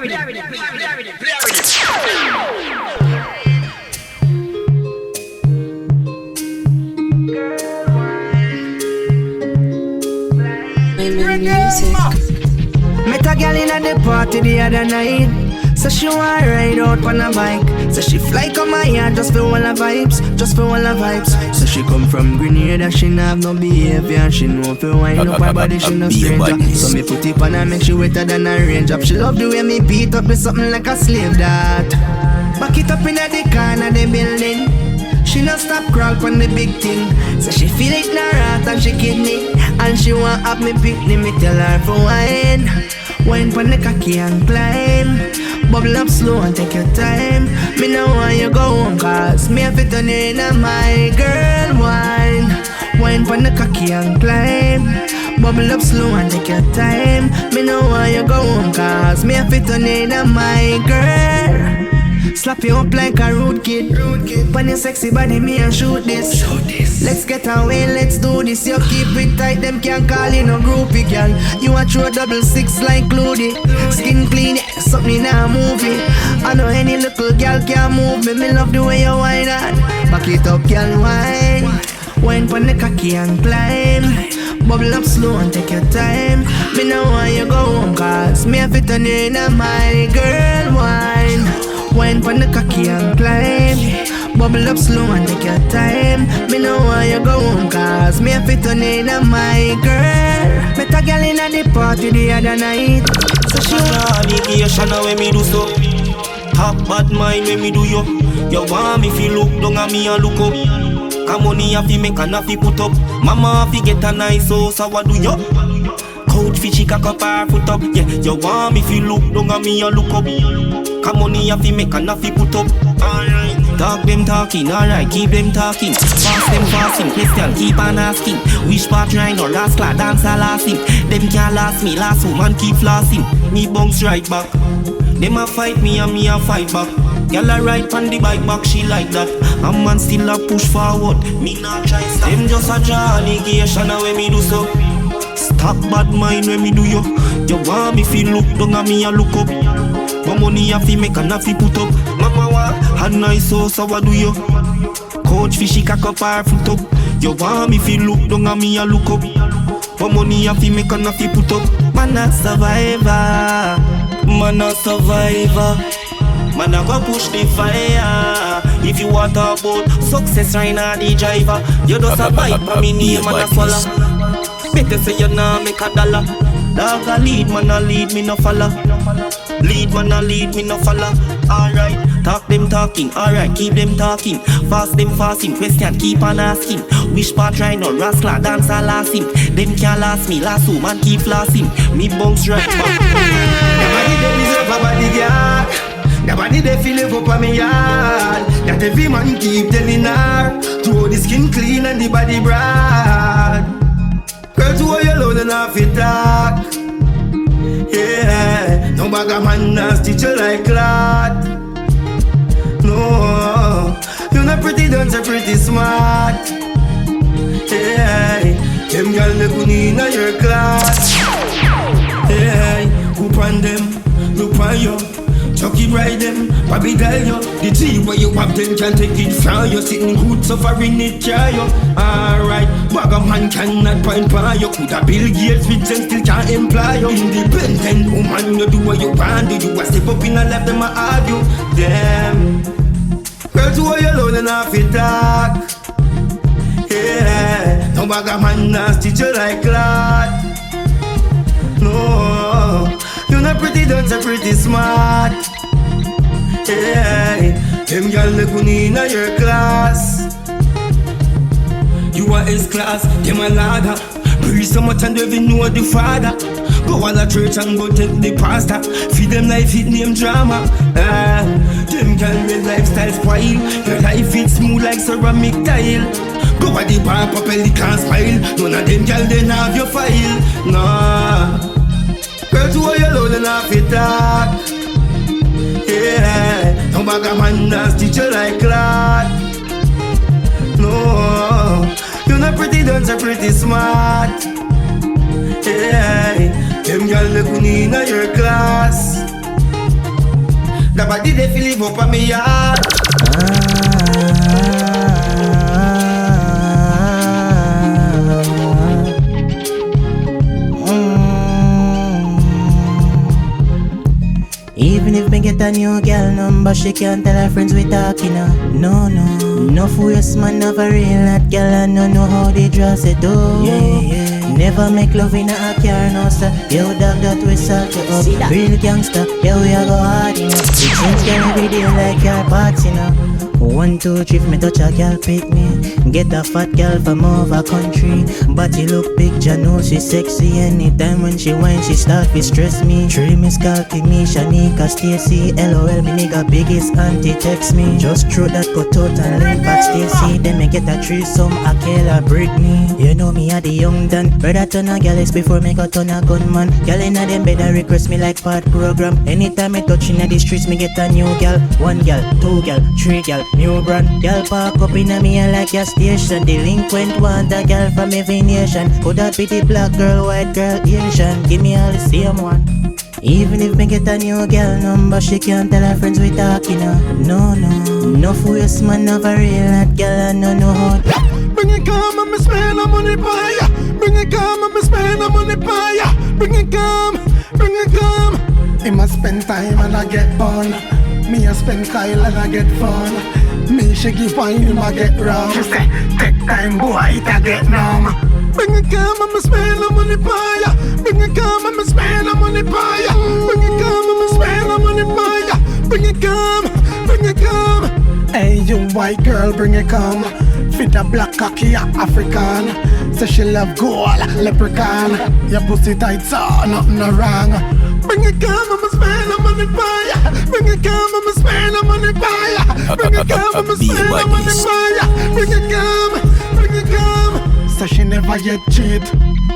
Met a girl in the party the other night. So she want ride out on a bike. So she fly come my yard just for all her vibes. Just for all her vibes. So she come from Grenada. She not have no behavior. She know if you wind up her body she no stranger. So me put it on her make she wetter than a range up. She love the way me beat up with something like a slave that. Back it up in the corner the building. She not stop crawl on the big thing. So she feel it in her heart and she kidney. And she want up me picnic. Me tell her for wine. Wine pon the cocky and climb. Bubble up slow and take your time. Me no want you go home cause me have to turn you in a my girl. Wine pon the cocky and climb. Bubble up slow and take your time. Me no want you go home cause me have to turn you in a my girl. Slap you up like a rude kid. Pon your sexy body, me and shoot this. Let's get away, let's do this. You keep it tight, them can't call you no groupie, girl. You a throw 6 like Clooney. Skin clean, yeah, something in a movie. I know any little girl can move me. Me love the way you whine on. Back it up, girl, wine. Wine pon the cocky and climb. Bubble up slow and take your time. Me no want you go home cause me have to turn you in a my girl. Wine pon the cocky and climb. Bubble up slow and take your time. Me no want you go home cause me have to turn in a my girl. Met a girl in the party the other night. So she allegation when me do so. Talk bad mind when me do yo. You want me feel look down at me and look up. Come money have to make and have to put up. Mama have to get a nice house, so what do you? Couch fishy cock up her foot up. Yeah, you want me feel look down at me and look up. Come money have to make and have to put up. Alright. Talk them talking, alright, keep them talking. Fast them fasting, question keep on asking. Which part right or last class dance a lasting. Them can't last me, last woman keep flossing. Me bounce right back. Them a fight me and me a fight back. Girl a ride on the bike back, she like that. A man still a push forward, me not try stop. Them just a draw allegation when me do so. Stop bad mind when me do yo. You want me feel look down at me and look up. But money have to make and have to put up. Mama want a nice house, so what do you? Coach fishy cock up her foot up. You want me feel look down at me and look up. But money have to make and have to put up. Man a survivor. Man a survivor. Man a go push the fire. If you want to about success right now the driver. You just a bite for me name and a swallow. Better say you nah make a dollar. Dog a lead, man a lead, me no follow. Lead, man a lead, me no follow. Alright, talk them talking, alright, keep them talking. Fast them fasting, question keep on asking. Which part right now, rascal dance a last him. Them can't last me, last woman keep flossing. Me bounce right back. Nobody they deserve a body girl. Nobody they feel it up on me yard. That every man keep telling her. Throw the skin clean and the body broad. Girl, to all you alone and half it talk. Yeah, no bag of man now stitch you like clot. No, you're not pretty, don't you pretty smart. Yeah, them girl they couldn't in your class. Yeah, who on them, look on you. Chucky ride them, Bobby dial you. The tea where you have them can't take it from you. Sitting good suffering it try you. Alright, bag of man cannot point by you. Coulda Bill Gates with them still can't employ you. Independent woman, you do what you want. Do you a step up in a life them a argue. Damn, girl to all you alone and half it talk. Yeah, no bag of man now stitch you like clot. No, you're not pretty, don't you pretty smart. Yeah, them girl they couldn't in your class. You are S-class, them a ladder. Breathe so much and they even know the father. Go all the church and go take the pastor. Feed them life, it name drama. Them girl with lifestyle spoil. Your life it smooth like ceramic tile. Go at the bar, properly can't smile. None of them girl they have your file. Nah, girl to all you alone and half it talk. Yeah, no bag of man now stitch you like clot. No, you're not pretty, don't you pretty smart. Yeah, them girl they couldn't in your class. The body they feel live up on me yard. Even if me get a new girl number, she can't tell her friends we talking no. No fools man never real that girl, I no know how they dress it up. Yeah. Never make love in a car, no sir. Yo dog that we salt you up. Real gangster, yeah we a go hard, you know. We change girl every day like car parts, you know. 1, 2, 3, if me touch a girl pick me. Get a fat girl from over country. Body look big, ya know she sexy. Anytime when she whine, she start to stress me. 3 miss call to me, Shanika, Stacy. LOL, me nigga biggest auntie text me. Just throw that cut out and link back Stacy. Then me get a threesome, Akela break me. You know me a the young Dan. Brother turn a girl is before me got turn a gunman. Girl inna them bed a request me like part program. Anytime me touch inna the streets, me get a new girl. 1 girl, 2 girl, 3 girl. New brand, girl park up inna me a like a station. Delinquent want a girl from every nation. Coulda be the black girl, white girl, Asian. Give me all the same one. Even if me get a new girl number, she can't tell her friends we talking no fools man never real that girl, I no know how. Bring it come and me spend the money by ya. Bring it come and me spend the money by ya. Bring it come. He must spend time and I get fun. Me a spend style and I get fun. Me she give wine, him a get wrong. She say, take time boy, it a get numb. Bring it come and me spend the money by ya. Bring it come and me spend the money by ya. Bring it come and me spend the money by ya. Bring it come. Hey you white girl, bring it come. Fit a black cocky a African. Say she love gold, leprechaun. Your pussy tight so nothing no wrong. Bring it come and me spend the money by ya. Bring it come and me spend the money by ya. Bring it come and me spend the money by ya. Bring it come. So she never yet cheat,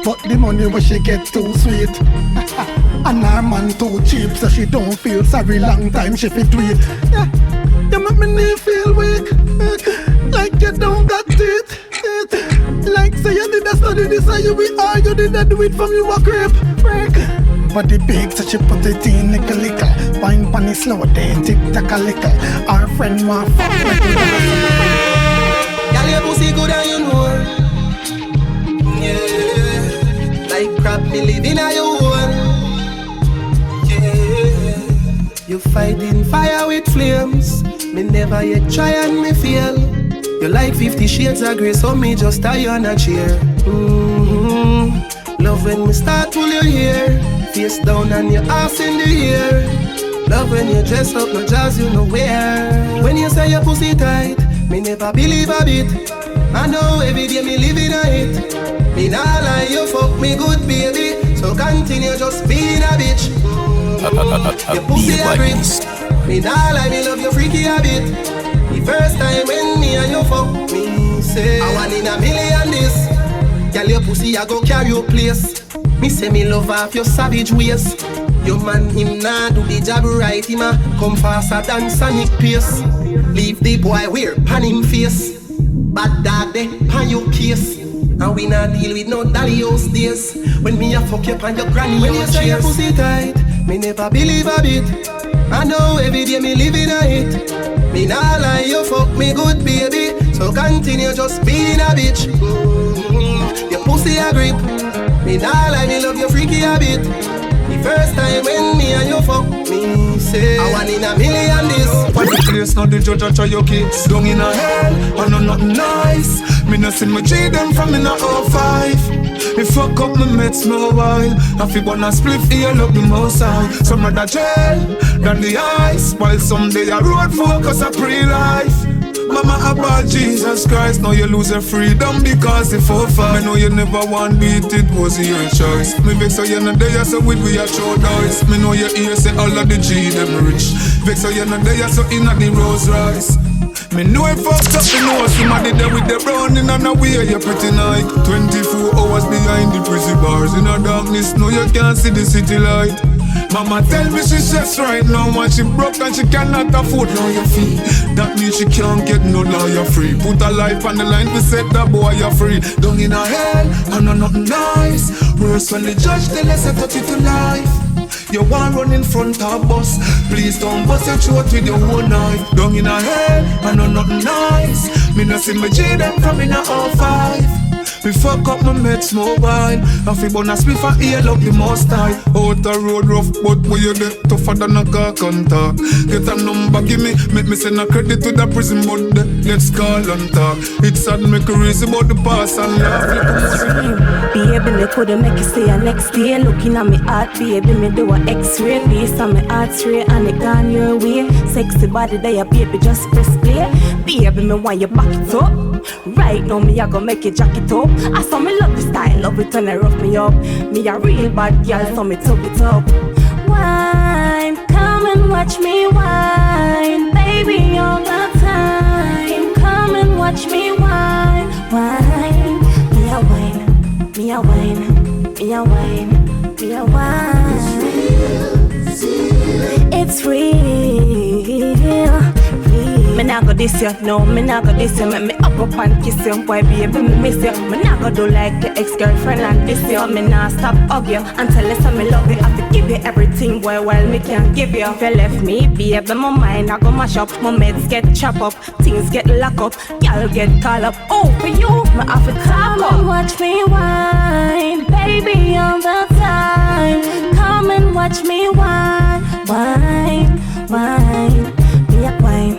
but the money when she get too sweet. And her man too cheap, so she don't feel sorry. Long time she fit tweet. You make me knee feel weak, like you don't got it. Like say you did a study this and you be all you did a do it from you a crib. Body big so she put it in lickle. Wine bunny slow then tick tack a lickle. Our friend want fuck like you never. Girl, your pussy good and you know. Yeah, like crap me living on your own. Yeah, you fighting fire with flames. Me never yet try and me fail. You like 50 shades of grey, so me just tie on a chair. Love when me start pull your hair, face down and your ass in the air. Love when you dress up, no jazz you know where. When you say your pussy tight, me never believe a bit. I know every day me living a it. Me nah lie, you fuck me good baby, so continue just being a bitch. Your pussy a grip. Me nah lie, me love your freaky a bit. The first time when me and you fuck me, say I want in a million this. Girl, your pussy I go carry your place. Me say me love off your savage ways. Your man him nah do the job right. Him a come faster than Sonic pace. Leave the boy wear pan him face. Bad dog dey pan your case. And we not deal with no daddy house days. When me a fuck you pan your granny. When you say your pussy tight, me never believe a bit. I know every day me living a it. Me nah lie, you fuck me good baby, so continue just being a bitch. Your pussy a grip. Me nah lie, me love your freaky a bit. The first time when me and you fuck me, say I want in a million this. When the place not the judge and try your kids down in a hell, I know nothing nice. Me no send my G them from in a 05. Me fuck up my mates no while. I feel wanna split here look the most high. Some rather jail than the ice, while someday a road focus a pre-life. Mama about Jesus Christ, now you lose your freedom because if for fun. Me know you never want beat, it was your choice. Me vex so you not there, so with we a show dice. Me know you hear say all of the G them rich. Vex so you not there, so in at the Rolls Royce. Me know it fucked up, me know somebody there with the browning and a way you pretty night. 24 hours behind the prison bars in a darkness, no you can't see the city light. Mama tell me she's just right now and she broke and she cannot afford lawyer fee. That means she can't get no lawyer free. Put her life on the line to set that boy you free. Down in her hell, and nothing nice. Worse when the judge tell us to touch it to life. You want run in front of bus. Please don't bust your throat with your own knife. Down in a head, I know nothing nice. Me no see me G them from in a 05. Me fuck up my meds mobile. I feel bonus spliff and heal up the most high. Out the road rough, but where you get tougher than a car contact. Get a number, give me, make me send a credit to the prison, but let's call and talk. It's sad, make a reason about the past and laugh. Baby, me couldn't make you stay a next day. Looking at me heart, baby, me do a X-ray. Based on me heart straight and it gone your way. Sexy body there, baby, just press play. Baby, me want you back it up. Right now, me I go make you jack it up. I saw me love the style, love it when I rough me up. Me a real bad girl, so me took it up. Wine, come and watch me wine, baby, all the time. Come and watch me wine, wine. Me a wine, me a wine, me a wine, me a wine. It's real. Me nah go this year, no, me nah go this year. Make me up and kiss you, boy baby, me miss you. Me nah go do like the ex-girlfriend and this year. Me nah stop hug you until I say me love you. I have to give you everything, boy, while me can't give you. If you left me, baby, my mind I go mash up. My meds get chop up, things get lock up, y'all get call up. Oh, for you, me have to come up. Watch me wine, baby, all the time. Come and watch me wine, wine, wine. Me a wine.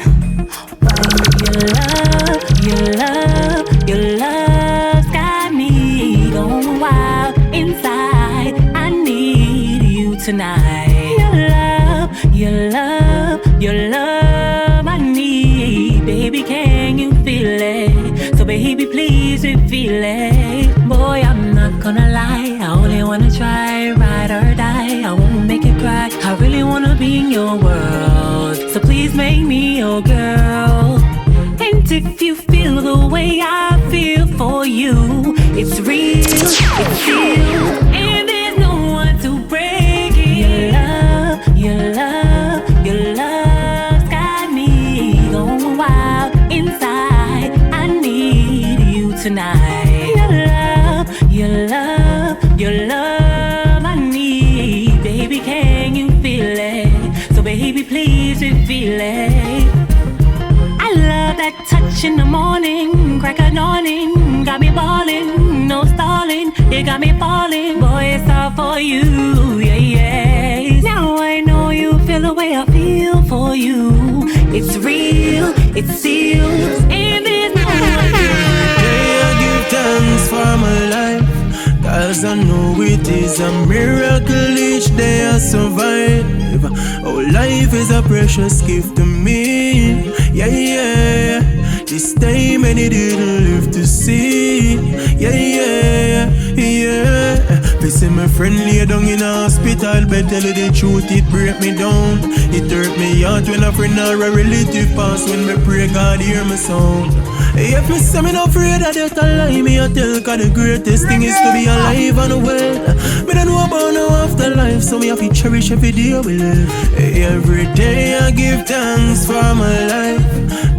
Your love's got me going wild inside. I need you tonight. Your love, I need. Baby, can you feel it? So baby, please reveal it. Boy, I'm not gonna lie, I only wanna try, ride or die. I won't make it cry, I really wanna be in your world. So please make me your girl. And if you feel the way I feel for you, it's real, it's real, and there's no one to break it. Your love's got me going wild inside. I need you tonight. Your love, I need. Baby, can you feel it? So baby, please reveal it. Love that touch in the morning, crack a dawning, got me ballin', no stalling, you got me falling, boy, it's all for you, yeah, yeah. Now I know you feel the way I feel for you. It's real, it's sealed, and there's no one to I give thanks for my life, cause I know it is a miracle each day I survive. Oh, life is a precious gift to me. Yeah, yeah. This time many didn't live to see. Yeah, yeah, yeah. They say my friend lay down in a hospital bed, tell you the truth, it break me down. It hurt me out when a friend or a relative pass. When me pray, God hear my sound. If me say me not afraid of death and lie, me I tell, cause the greatest thing is to be alive and well. Me don't know about no afterlife, so me have to cherish every day we live. Every day I give thanks for my life,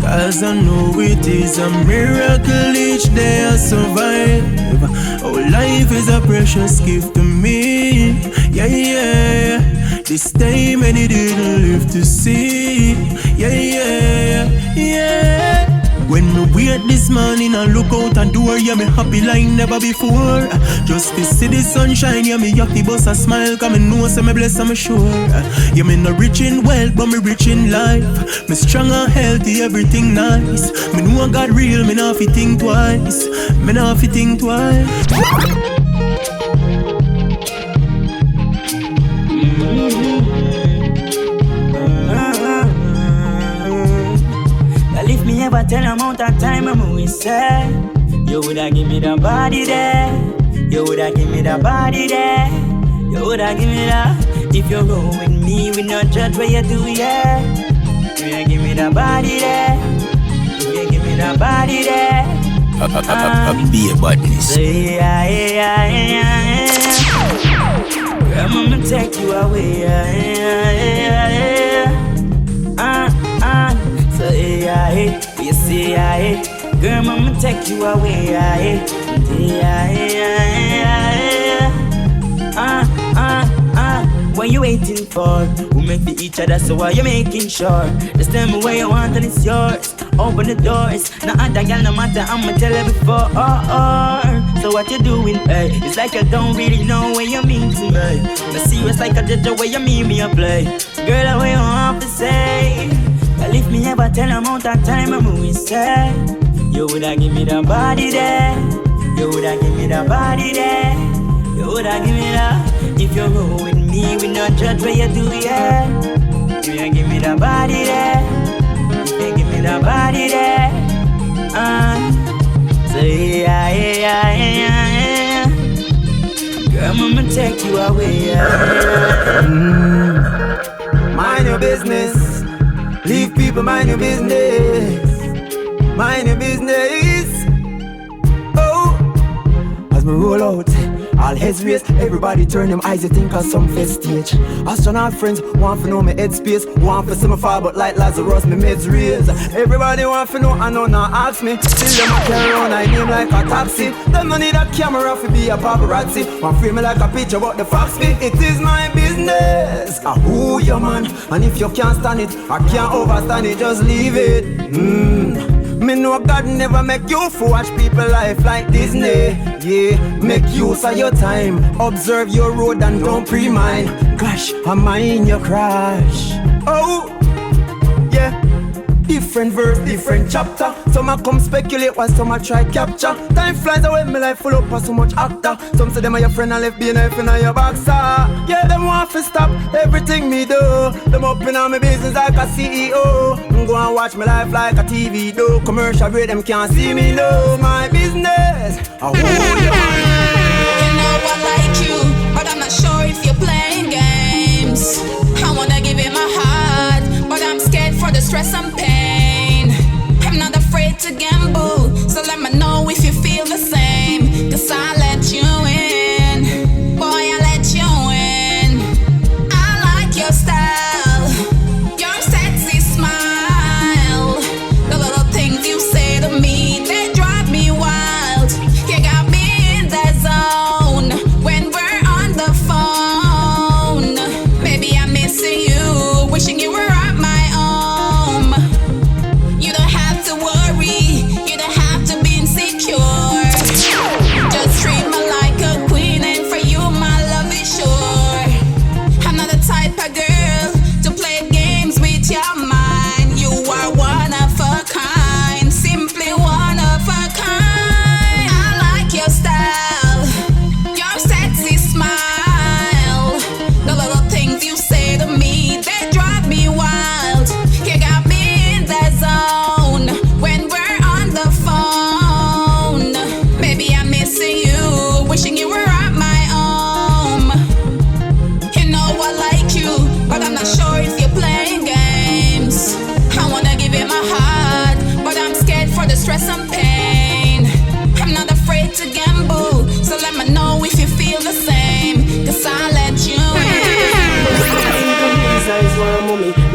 cause I know it is a miracle each day I survive. Oh, life is a precious gift to me. Yeah, yeah. This time many didn't live to see. Yeah, yeah, yeah. When me wake this morning and look out and door, yeah, me happy like never before. Just to see the sunshine, yeah, me happy bust a smile, cause me know say me blessed and me sure. Yeah, me not rich in wealth, but me rich in life. Me strong and healthy, everything nice. Me know God real, me not fi think twice. Me not fi think twice. Never tell amount of time I'm always sad. You woulda give me the body there. You woulda give me the body there. You woulda give me that. If you roll with me, we not judge what you do, yeah. You woulda give me the body there. You woulda give me the body there. Be a badness. Yeah, yeah, yeah, yeah. Girl, I'ma take you away, yeah, yeah, yeah. So yeah, you see, girl, I'ma take you away, yeah. what you waiting for? We make for each other, so why you making sure? Just tell me where you want and it's yours. Open the doors, no other girl, no matter, I'ma tell her before. So what you doing, hey? It's like I don't really know what you mean to me. The serious like a judge the way you mean me a play. Girl, I will have to say. Well, if me ever tell amount of time I'm always say, you woulda give me the body there. You woulda give me the body there. You woulda give me the. If you roll with me, we not judge what you do, yeah. You woulda give me the body there. You give me the body there. So yeah. Girl, I'ma take you away, yeah. Mind your business. Leave people mind your business. Mind your business. Oh, as me roll out, all heads raised. Everybody turn them eyes, you think of some fest stage. Astronaut friends want to know my head space. Want to see me fall, but like Lazarus, me meds raise. Everybody want to know, I know now ask me. Still them a carry on, I name like a taxi. Them no need a camera to be a paparazzi. Want frame me like a picture, but the facts me. It is my business. Who you man? And if you can't stand it, I can't overstand it, just leave it. Me know God never make you for watch people life like Disney. Yeah, make use of your time. Observe your road and don't pre-mine. Gosh, am I in your crash? Oh, yeah. Different verse, different chapter. Some a come speculate while some a try capture. Time flies away, my life full up of so much actor. Some say them are your friend and left being knife in your boxer. Yeah, them want to stop everything me do. Them up in on my business like a CEO. Go and watch my life like a TV do. Commercial grade, them can't see me no. My business, I hold you on. You know I like you, but I'm not sure if you're playing games. I wanna give you my heart, but I'm scared for the stress and pain. I'm not afraid to gamble, so let me know if you feel the same. Cause I let you in, boy, I let you in. I like your style, your sexy smile. The little things you say to me, they drive me wild. You got me in that zone when we're on the phone. Baby, I'm missing you, wishing you were at my home. You don't have to worry, you don't have to be insecure. Just treat me like a queen, and for you my love is sure. I'm not the type of girl to play games with your mind. You are one of a kind, simply one of a kind. I like your style, your sexy smile. The little things you say to me, they drive me wild. You got me in that zone when we're on the phone. Baby, I'm missing you, wishing you were at my home. You know I like you, but I'm not sure if you're playing games. I wanna give you my heart, but I'm scared for the stress and pain. I'm not afraid to gamble, so let me know if you feel the same. Cause I let you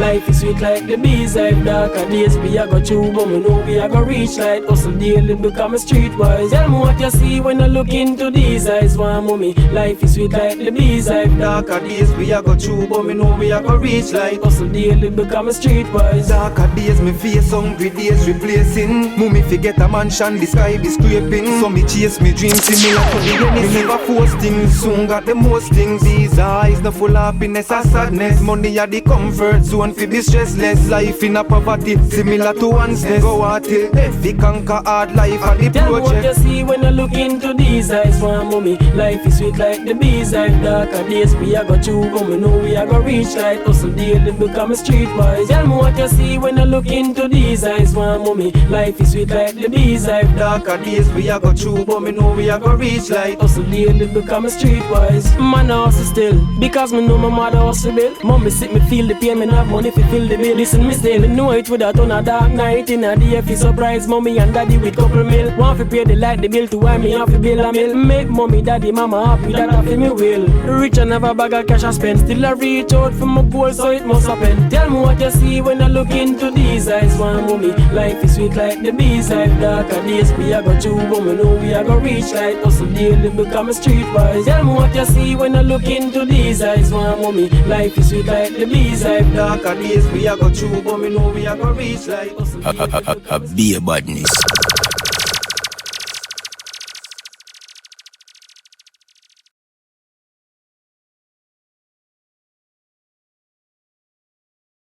Life is sweet like the bees, I've darker days. We a go through, but we know we a go reach light. Hustle daily, become a streetwise. Tell me what you see when you look into these eyes, one mommy. Life is sweet like the bees, I've darker days. We a go through, but we know we a go reach light. Hustle daily, become a streetwise. Darker days, me face hungry days replacing. Mummy forget a mansion, the sky be scraping. So me chase me dreams similar to the enemy. Me never force things, soon got the most things. These eyes no full of happiness or sadness. Money are the comfort zone fi be stressless. Life in a poverty, similar to oneseless. Go out till death, fi conquer hard life at the Tell me what you project. see when you look into these eyes, one mommy. Life is sweet like the bees, I've darker days. We a go through, but we know we a go reach light. Hustle daily, become a streetwise. Tell me what you see when you look into these eyes, one mommy. Life is sweet like the bees, I've darker days. We a go through, but we know we a go reach light. Hustle daily, become a streetwise. Man, I hustle still, because me know my mother hustle bill. Mommy sit me feel the pain, me not have money money fi fill the bill. Listen, me still know it would have turn a dark night in a day if you surprise mommy and daddy with couple mil. Want fi pay the light, the bill to why me have to bill a mill. Make mommy, daddy, mama happy, that I feel me will. Rich and have a bag of cash I spend. Still I reach out for my goal, so it must happen. Tell me what you see when I look into these eyes. One mommy, life is sweet like the bees-hive. Darker days we a go through, but we know we a go reach light. Hustle daily become a street boys. Tell me what you see when I look into these eyes. One mommy, life is sweet like the bees-hive. Darker days we a go through, but we know we a go reach light. Be a badness.